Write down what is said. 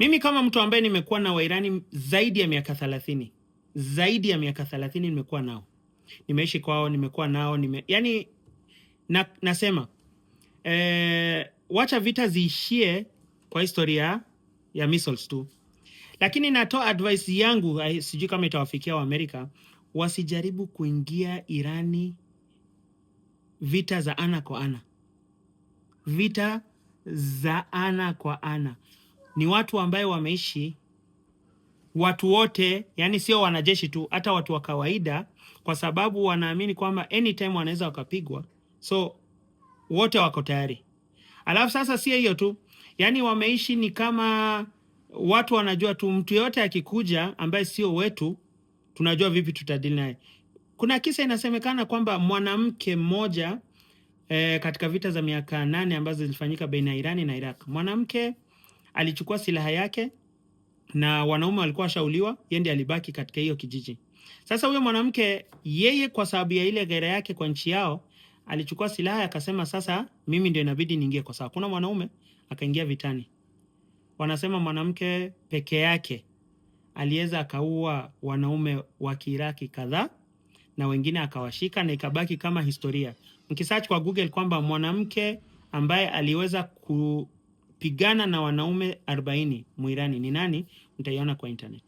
Mimi kama mtu ambaye nimekuwa na Wairani zaidi ya miaka 30. Zaidi ya miaka 30 nimekuwa nao. Nimeishi kwao, nimekuwa nao, yani nasema wacha vita ziishie kwa historia ya missiles tu. Lakini natoa advice yangu, sijui kama itawafikia wa Amerika, wasijaribu kuingia Irani vita za ana kwa ana. Vita za ana kwa ana. Ni watu ambaye wameishi, watu wote, yani sio wanajeshi tu, hata watu wa kawaida, kwa sababu wanaamini kwamba anytime wanaweza wakapigwa. So wote wako tayari. Alafu sasa sio hiyo tu, yani wameishi ni kama watu wanajua tu mtu yote akikuja ambaye sio wetu, tunajua vipi tutadili naye. Kuna kisa inasemekana kwamba mwanamke mmoja katika vita za miaka 8 ambazo zilifanyika baina ya Irani na Iraq, mwanamke alichukua silaha yake na wanaume walikuwa shauliwa, yeye ndiye alibaki katika hiyo kijiji. Sasa huyo mwanamke, yeye kwa sababu ya ile ghaira yake kwa nchi yao, alichukua silaha akasema, sasa mimi ndio inabidi niingie, kwa sababu kuna mwanaume, akaingia vitani. Wanasema mwanamke peke yake aliweza akaua wanaume wa Kiiraki kadhaa na wengine akawashika, na ikabaki kama historia. Mkisearch kwa Google kwamba mwanamke ambaye aliweza kupigana na wanaume 40 Muirani ni nani, mtaiona kwa internet.